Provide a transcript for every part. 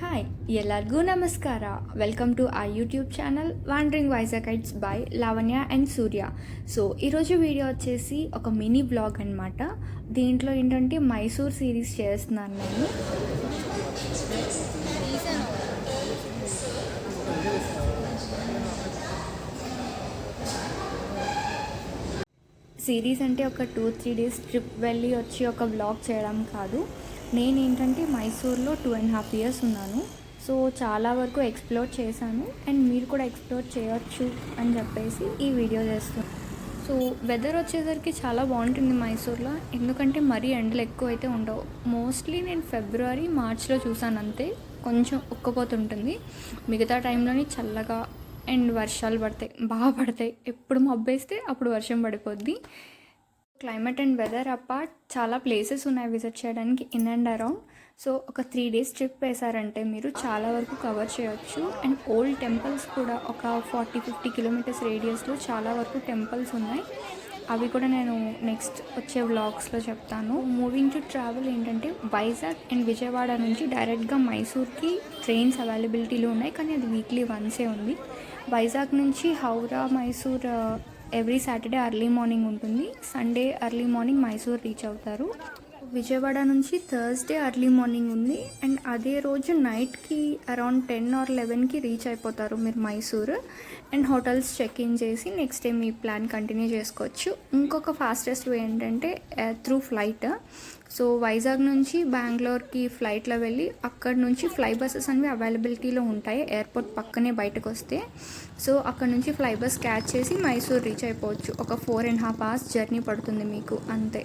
Hi ಎಲ್ಲರಿಗೂ ನಮಸ್ಕಾರ. Welcome to ఆ YouTube channel wandering Vizagites by Lavanya and Surya. So ఈరోజు వీడియో వచ్చేసి ఒక మినీ బ్లాగ్ అనమాట. దీంట్లో ఏంటంటే మైసూర్ సిరీస్ చేస్తున్నాను నేను. సిరీస్ అంటే ఒక 2-3 డేస్ ట్రిప్ వెళ్ళి వచ్చి ఒక బ్లాగ్ చేయడం కాదు. నేనేంటంటే మైసూర్లో 2.5 years ఉన్నాను. సో చాలా వరకు ఎక్స్ప్లోర్ చేశాను అండ్ మీరు కూడా ఎక్స్ప్లోర్ చేయొచ్చు అని చెప్పేసి ఈ వీడియో చేస్తాను. సో వెదర్ వచ్చేసరికి చాలా బాగుంటుంది మైసూర్లో, ఎందుకంటే మరీ ఎండలు ఎక్కువ అయితే ఉండవు. మోస్ట్లీ నేను ఫిబ్రవరి మార్చ్లో చూసాను అంతే, కొంచెం ఉక్కపోతుంటుంది. మిగతా టైంలోని చల్లగా అండ్ వర్షాలు పడతాయి, బాగా పడతాయి. ఎప్పుడు మబ్బేస్తే అప్పుడు వర్షం పడిపోద్ది. క్లైమేట్ అండ్ వెదర్ అపార్ట్ చాలా ప్లేసెస్ ఉన్నాయి విజిట్ చేయడానికి ఇన్ అండ్ అరౌండ్. సో ఒక 3 days ట్రిప్ వేసారంటే మీరు చాలా వరకు కవర్ చేయొచ్చు. అండ్ ఓల్డ్ టెంపుల్స్ కూడా ఒక 40-50 kilometers రేడియస్లో చాలా వరకు టెంపుల్స్ ఉన్నాయి. అవి కూడా నేను నెక్స్ట్ వచ్చే వ్లాగ్స్లో చెప్తాను. మూవింగ్ టు ట్రావెల్ ఏంటంటే వైజాగ్ అండ్ విజయవాడ నుంచి డైరెక్ట్గా మైసూర్కి ట్రైన్స్ అవైలబిలిటీలో ఉన్నాయి, కానీ అది వీక్లీ వన్సే ఉంది. వైజాగ్ నుంచి Howrah Mysore every Saturday early morning ఉంటుంది. Sunday early morning Mysore reach అవుతారు. విజయవాడ నుంచి థర్స్డే ఎర్లీ మార్నింగ్ ఉంది అండ్ అదే రోజు నైట్కి అరౌండ్ 10 or 11కి రీచ్ అయిపోతారు మీరు Mysore. And hotels check in చేసి నెక్స్ట్ డే మీ ప్లాన్ కంటిన్యూ చేసుకోవచ్చు. ఇంకొక ఫాస్టెస్ట్ వే ఏంటంటే త్రూ ఫ్లైట్. సో వైజాగ్ నుంచి బెంగళూరుకి ఫ్లైట్లో వెళ్ళి అక్కడ నుంచి ఫ్లై బస్సెస్ అనేవి అవైలబిలిటీలో ఉంటాయి ఎయిర్పోర్ట్ పక్కనే బయటకు వస్తే. సో అక్కడ నుంచి ఫ్లై బస్ క్యాచ్ చేసి మైసూర్ రీచ్ అయిపోవచ్చు. ఒక 4.5 hours జర్నీ పడుతుంది మీకు అంతే.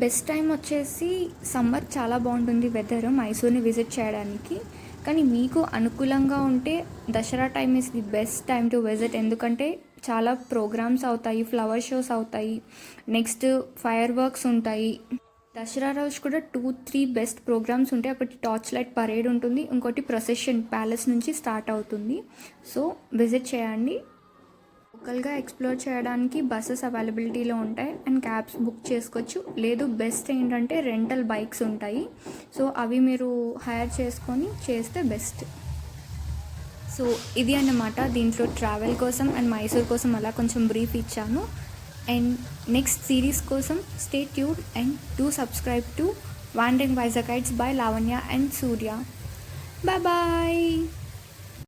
బెస్ట్ టైం వచ్చేసి సమ్మర్ చాలా బాగుంటుంది వెదర్ మైసూర్ని విజిట్ చేయడానికి. కానీ మీకు అనుకూలంగా ఉంటే Dasara time is the best time to visit, ఎందుకంటే చాలా ప్రోగ్రామ్స్ అవుతాయి, ఫ్లవర్ షోస్ అవుతాయి, నెక్స్ట్ ఫైర్ వర్క్స్ ఉంటాయి. దసరా రోజు కూడా 2-3 బెస్ట్ ప్రోగ్రామ్స్ ఉంటాయి. ఒకటి టార్చ్ లైట్ పరేడ్ ఉంటుంది, ఇంకోటి ప్రొసెషన్ ప్యాలెస్ నుంచి స్టార్ట్ అవుతుంది. సో విజిట్ చేయండి. లోకల్గా ఎక్స్ప్లోర్ చేయడానికి బస్సెస్ అవైలబిలిటీలో ఉంటాయి అండ్ క్యాబ్స్ బుక్ చేసుకోవచ్చు. లేదు బెస్ట్ ఏంటంటే రెంటల్ బైక్స్ ఉంటాయి, సో అవి మీరు హైర్ చేసుకొని చేస్తే బెస్ట్. సో ఇది అన్నమాట దీంట్లో ట్రావెల్ కోసం అండ్ మైసూర్ కోసం అలా కొంచెం బ్రీఫ్ ఇచ్చాను. అండ్ నెక్స్ట్ సిరీస్ కోసం stay tuned and do subscribe to wandering Vizagites by Lavanya and Surya. Bye bye.